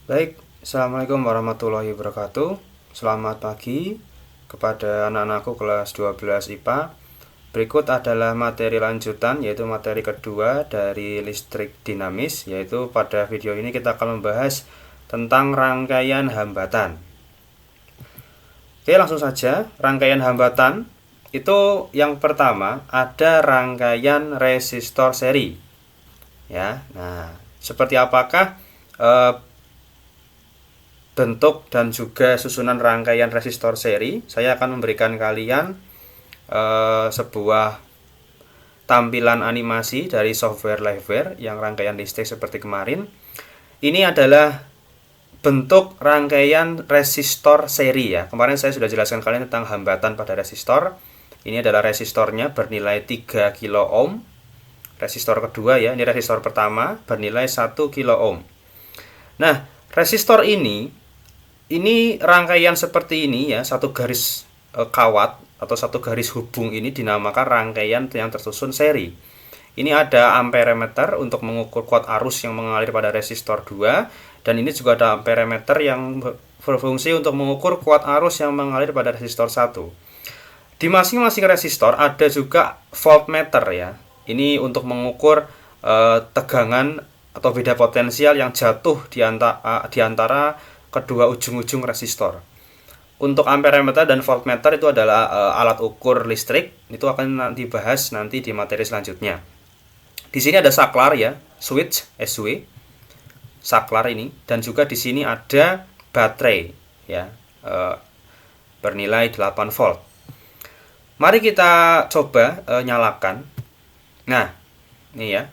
Baik, Assalamualaikum warahmatullahi wabarakatuh. Selamat pagi kepada anak-anakku kelas 12 IPA. Berikut adalah materi lanjutan, yaitu materi kedua dari listrik dinamis, yaitu pada video ini kita akan membahas tentang rangkaian hambatan. Oke, langsung saja. Rangkaian hambatan itu yang pertama ada rangkaian resistor seri. Ya, nah, seperti apakah bentuk dan juga susunan rangkaian resistor seri? Saya akan memberikan kalian sebuah tampilan animasi dari software Liveware yang rangkaian listrik seperti kemarin. Ini adalah bentuk rangkaian resistor seri ya. Kemarin saya sudah jelaskan kalian tentang hambatan pada resistor. Ini adalah resistornya bernilai 3 kilo ohm. Resistor kedua ya, ini resistor pertama bernilai 1 kilo ohm. Nah, resistor ini rangkaian seperti ini ya, satu garis kawat atau satu garis hubung ini dinamakan rangkaian yang tersusun seri. Ini ada amperemeter untuk mengukur kuat arus yang mengalir pada resistor 2, dan ini juga ada amperemeter yang berfungsi untuk mengukur kuat arus yang mengalir pada resistor 1. Di masing-masing resistor ada juga voltmeter ya. Ini untuk mengukur tegangan atau beda potensial yang jatuh di antara kedua ujung-ujung resistor. Untuk amperemeter dan voltmeter itu adalah alat ukur listrik. Itu akan dibahas nanti di materi selanjutnya. Di sini ada saklar ya, switch SW, saklar ini, dan juga di sini ada baterai ya, bernilai 8 volt. Mari kita coba nyalakan. Nah, ini ya.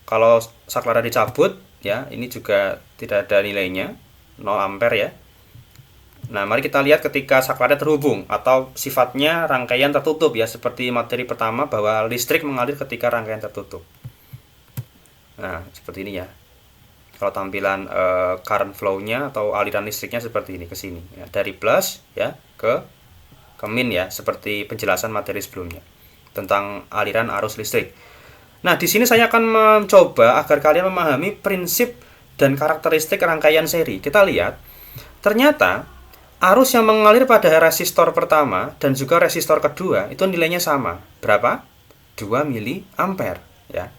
Kalau saklarnya dicabut ya, ini juga tidak ada nilainya, 0 ampere ya. Nah, mari kita lihat ketika saklarnya terhubung atau sifatnya rangkaian tertutup ya, seperti materi pertama bahwa listrik mengalir ketika rangkaian tertutup. Nah, seperti ini ya. Kalau tampilan current flow-nya atau aliran listriknya seperti ini ke sini ya, dari plus ya ke min ya, seperti penjelasan materi sebelumnya tentang aliran arus listrik. Nah, di sini saya akan mencoba agar kalian memahami prinsip dan karakteristik rangkaian seri. Kita lihat, ternyata arus yang mengalir pada resistor pertama dan juga resistor kedua itu nilainya sama. Berapa? 2 mili ampere ya.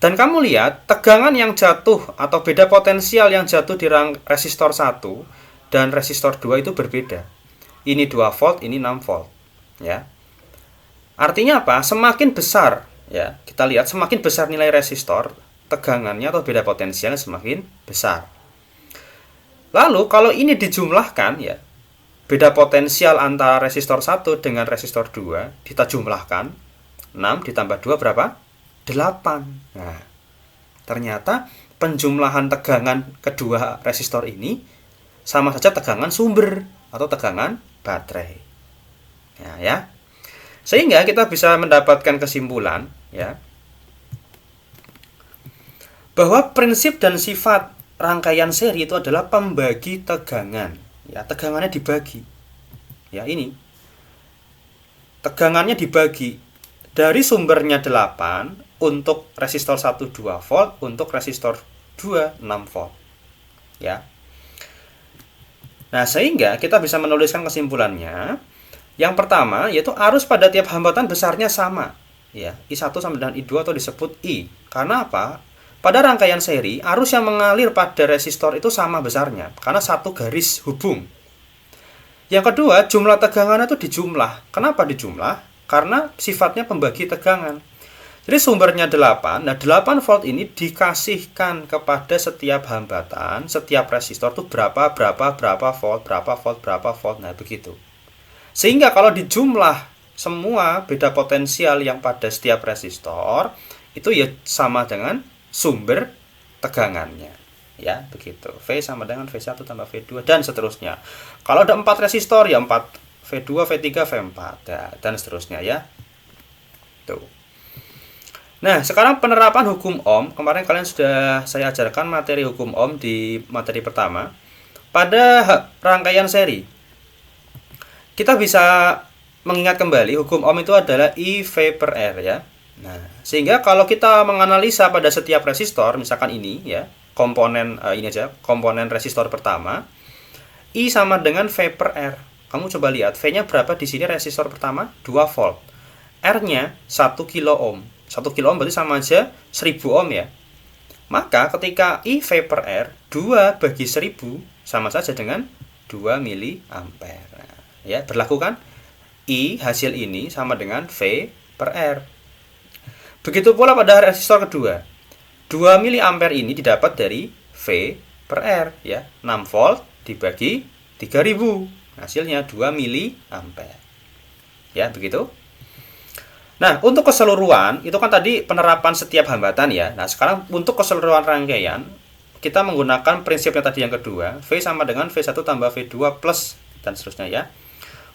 Dan kamu lihat, tegangan yang jatuh atau beda potensial yang jatuh di resistor 1 dan resistor 2 itu berbeda. Ini 2 volt, ini 6 volt ya. Artinya apa? Semakin besar ya, kita lihat semakin besar nilai resistor, tegangannya atau beda potensialnya semakin besar. Lalu kalau ini dijumlahkan ya, beda potensial antara resistor 1 dengan resistor 2 kita jumlahkan, 6 ditambah 2 berapa? 8. Nah, ternyata penjumlahan tegangan kedua resistor ini sama saja tegangan sumber atau tegangan baterai. Ya. Sehingga kita bisa mendapatkan kesimpulan ya, bahwa prinsip dan sifat rangkaian seri itu adalah pembagi tegangan. Ya, tegangannya dibagi. Ya, ini. Tegangannya dibagi dari sumbernya 8 untuk resistor 1 2 volt, untuk resistor 2 6 volt. Ya. Nah, sehingga kita bisa menuliskan kesimpulannya. Yang pertama yaitu arus pada tiap hambatan besarnya sama. Ya, I1 sama dengan I2 atau disebut I. Karena apa? Pada rangkaian seri, arus yang mengalir pada resistor itu sama besarnya karena satu garis hubung. Yang kedua, jumlah tegangannya itu dijumlah. Kenapa dijumlah? Karena sifatnya pembagi tegangan. Jadi sumbernya 8. Nah, 8 volt ini dikasihkan kepada setiap hambatan, setiap resistor itu berapa volt. Nah, begitu. Sehingga kalau dijumlah semua beda potensial yang pada setiap resistor, itu ya sama dengan sumber tegangannya. Ya, begitu. V sama dengan V1 tambah V2 dan seterusnya. Kalau ada 4 resistor ya 4 V2, V3, V4 dan seterusnya ya. Tuh. Nah, sekarang penerapan hukum Ohm. Kemarin kalian sudah saya ajarkan materi hukum Ohm di materi pertama. Pada rangkaian seri, kita bisa mengingat kembali hukum Ohm itu adalah I V per R ya. Nah, sehingga kalau kita menganalisa pada setiap resistor, misalkan ini ya, komponen ini aja, komponen resistor pertama, I sama dengan V per R. Kamu coba lihat, V-nya berapa di sini resistor pertama? 2 volt. R-nya 1 kilo ohm. 1 kilo ohm berarti sama aja 1000 ohm ya. Maka ketika I V per R, 2 bagi 1000 sama saja dengan 2 mili ampere. Nah, ya, berlaku kan? I hasil ini sama dengan V per R. Begitu pula pada resistor kedua. 2 mili ampere ini didapat dari V per R ya. 6 volt dibagi 3000. Hasilnya 2 mili ampere. Ya, begitu. Nah, untuk keseluruhan itu kan tadi penerapan setiap hambatan ya. Nah, sekarang untuk keseluruhan rangkaian kita menggunakan prinsipnya tadi yang kedua, V sama dengan V1 tambah V2 plus dan seterusnya ya.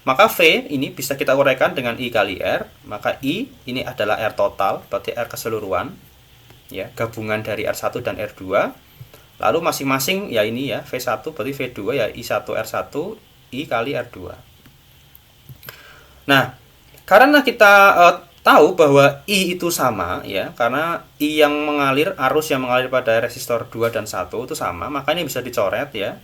Maka V ini bisa kita uraikan dengan I kali R. Maka I ini adalah R total, berarti R keseluruhan. Ya, gabungan dari R1 dan R2. Lalu masing-masing ya ini ya, V1 berarti V2 ya I1 R1, I kali R2. Nah, karena kita tahu bahwa I itu sama ya, karena I yang mengalir, arus yang mengalir pada resistor 2 dan 1 itu sama, maka ini bisa dicoret ya.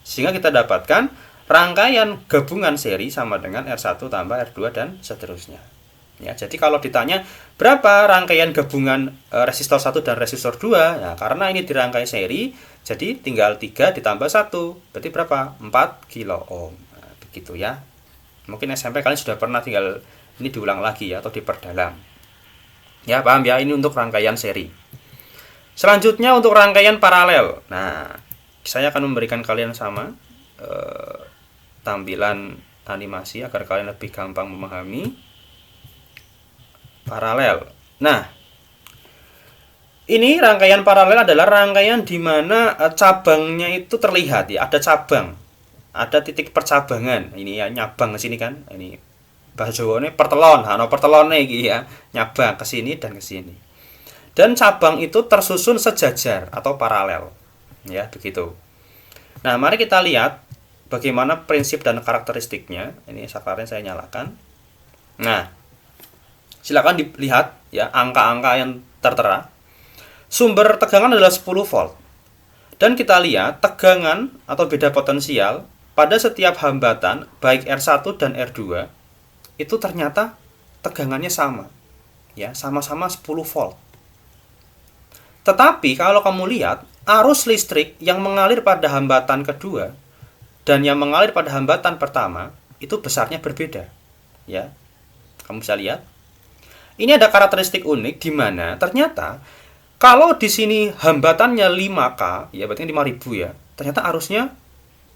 Sehingga kita dapatkan rangkaian gabungan seri sama dengan R1 tambah R2 dan seterusnya. Ya, jadi kalau ditanya berapa rangkaian gabungan resistor 1 dan resistor 2, nah, karena ini dirangkai seri, jadi tinggal 3 ditambah 1, berarti berapa? 4 kilo ohm. Nah, begitu ya. Mungkin SMP kalian sudah pernah, tinggal ini diulang lagi ya, atau diperdalam. Ya, paham ya, ini untuk rangkaian seri. Selanjutnya untuk rangkaian paralel. Nah, saya akan memberikan kalian sama tampilan animasi agar kalian lebih gampang memahami paralel. Nah, ini rangkaian paralel adalah rangkaian di mana cabangnya itu terlihat ya, ada cabang, ada titik percabangan. Ini ya, nyabang ke sini kan. Ini bahasa Jawane pertelon, ana pertelone iki ya, nyabang ke sini dan ke sini. Dan cabang itu tersusun sejajar atau paralel. Ya, begitu. Nah, mari kita lihat bagaimana prinsip dan karakteristiknya. Ini saklarnya saya nyalakan. Nah, silakan dilihat ya angka-angka yang tertera. Sumber tegangan adalah 10 volt. Dan kita lihat tegangan atau beda potensial pada setiap hambatan baik R1 dan R2 itu ternyata tegangannya sama. Ya, sama-sama 10 volt. Tetapi kalau kamu lihat arus listrik yang mengalir pada hambatan kedua dan yang mengalir pada hambatan pertama itu besarnya berbeda. Ya. Kamu bisa lihat. Ini ada karakteristik unik di mana ternyata kalau di sini hambatannya 5K, ya berarti 5000 ya. Ternyata arusnya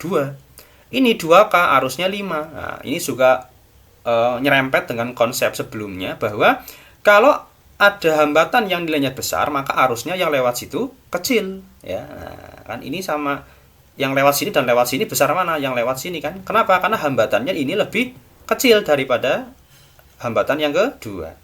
2. Ini 2K, arusnya 5. Nah, ini juga nyerempet dengan konsep sebelumnya bahwa kalau ada hambatan yang nilainya besar, maka arusnya yang lewat situ kecil, ya. Nah, kan ini sama yang lewat sini dan lewat sini besar mana? Yang lewat sini kan. Kenapa? Karena hambatannya ini lebih kecil daripada hambatan yang kedua.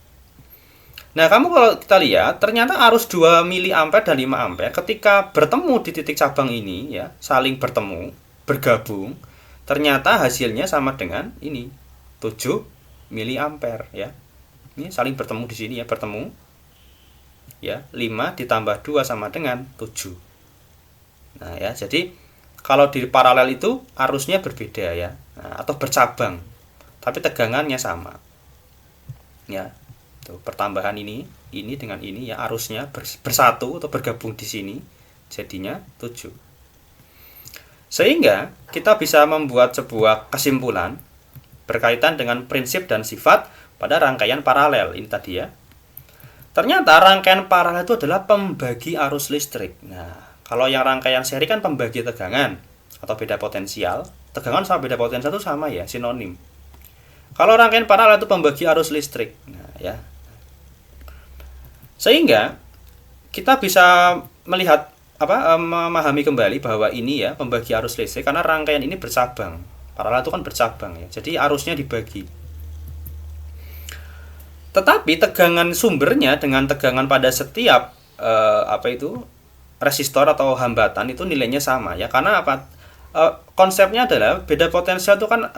Nah, kamu kalau kita lihat, ternyata arus 2 mili ampere dan 5 ampere ketika bertemu di titik cabang ini ya, saling bertemu, bergabung, ternyata hasilnya sama dengan ini, 7 mili ampere ya. Ini saling bertemu di sini ya, bertemu. Ya, 5 ditambah 2 sama dengan 7. Nah, ya, jadi kalau di paralel itu arusnya berbeda ya. Nah, atau bercabang. Tapi tegangannya sama. Ya. Tuh, pertambahan ini dengan ini ya, arusnya bersatu atau bergabung di sini jadinya 7. Sehingga kita bisa membuat sebuah kesimpulan berkaitan dengan prinsip dan sifat pada rangkaian paralel ini tadi ya. Ternyata rangkaian paralel itu adalah pembagi arus listrik. Nah, kalau yang rangkaian seri kan pembagi tegangan atau beda potensial. Tegangan sama beda potensial itu sama ya, sinonim. Kalau rangkaian paralel itu pembagi arus listrik. Nah, ya. Sehingga kita bisa melihat memahami kembali bahwa ini ya pembagi arus listrik karena rangkaian ini bercabang. Paralel itu kan bercabang ya. Jadi arusnya dibagi. Tetapi tegangan sumbernya dengan tegangan pada setiap resistor atau hambatan itu nilainya sama ya. Karena apa? Konsepnya adalah beda potensial itu kan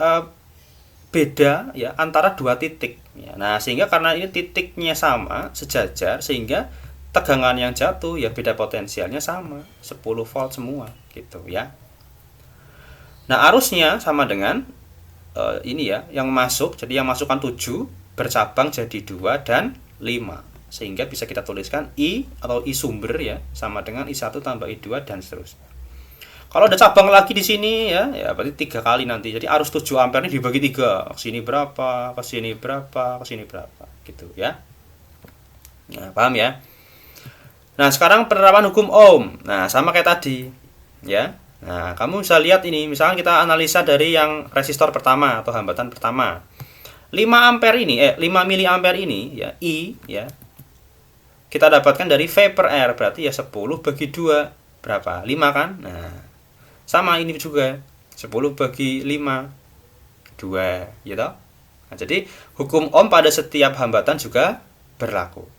beda ya antara dua titik ya. Nah, sehingga karena ini titiknya sama, sejajar, sehingga tegangan yang jatuh ya beda potensialnya sama, 10 volt semua gitu ya. Nah, arusnya sama dengan ini ya, yang masuk, jadi yang masukkan 7 bercabang jadi 2 dan 5. Sehingga bisa kita tuliskan I atau I sumber ya sama dengan I1 tambah I2 dan seterusnya. Kalau ada cabang lagi di sini ya berarti 3 kali nanti. Jadi arus 7 ampere ini dibagi 3. Ke sini berapa, ke sini berapa, ke sini berapa gitu ya. Nah, paham ya? Nah, sekarang penerapan hukum Ohm. Nah, sama kayak tadi ya. Nah, kamu bisa lihat ini, misalkan kita analisa dari yang resistor pertama atau hambatan pertama. 5 ampere ini 5 mili ampere ini ya I ya. Kita dapatkan dari V per R, berarti ya 10 bagi 2 berapa? 5 kan? Nah, sama ini juga 10 bagi 5 2 gitu. Nah, jadi hukum Ohm pada setiap hambatan juga berlaku.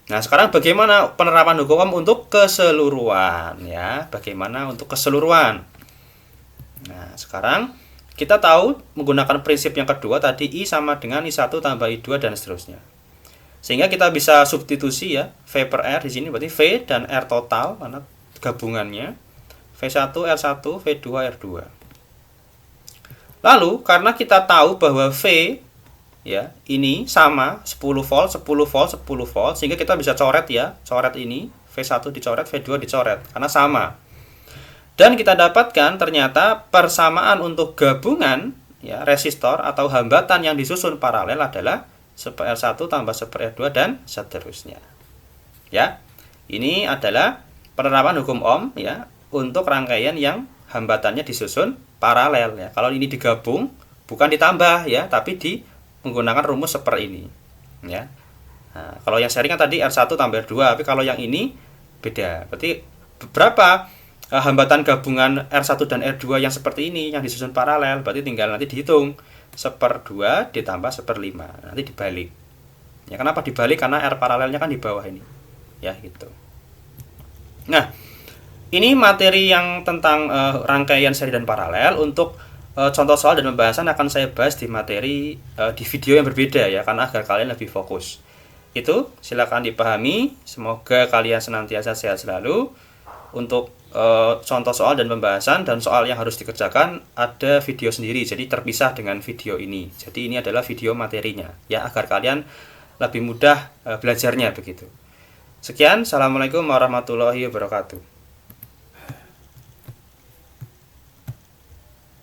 Nah, sekarang bagaimana penerapan hukum Ohm untuk keseluruhan ya? Bagaimana untuk keseluruhan? Nah, sekarang kita tahu menggunakan prinsip yang kedua tadi I sama dengan I1 tambah I2 dan seterusnya. Sehingga kita bisa substitusi ya, V per R di sini berarti V dan R total karena gabungannya. V1 R1, V2 R2. Lalu karena kita tahu bahwa V ya, ini sama 10 volt, 10 volt, 10 volt, sehingga kita bisa coret ya, coret ini, V1 dicoret, V2 dicoret karena sama. Dan kita dapatkan ternyata persamaan untuk gabungan ya, resistor atau hambatan yang disusun paralel adalah R1 tambah R2 dan seterusnya. Ya. Ini adalah penerapan hukum Ohm ya untuk rangkaian yang hambatannya disusun paralel ya. Kalau ini digabung bukan ditambah ya, tapi menggunakan rumus seperti ini ya. Nah, kalau yang seri kan tadi R1 tambah R2, tapi kalau yang ini beda. Berarti beberapa hambatan gabungan R1 dan R2 yang seperti ini yang disusun paralel, berarti tinggal nanti dihitung 1/2 ditambah 1/5. Nanti dibalik. Ya, kenapa dibalik? Karena R paralelnya kan di bawah ini. Ya, gitu. Nah, ini materi yang tentang rangkaian seri dan paralel. Untuk contoh soal dan pembahasan akan saya bahas di materi di video yang berbeda ya, karena agar kalian lebih fokus. Itu silakan dipahami. Semoga kalian senantiasa sehat selalu. Untuk contoh soal dan pembahasan dan soal yang harus dikerjakan ada video sendiri, jadi terpisah dengan video ini. Jadi ini adalah video materinya ya, agar kalian lebih mudah belajarnya begitu. Sekian, assalamualaikum warahmatullahi wabarakatuh.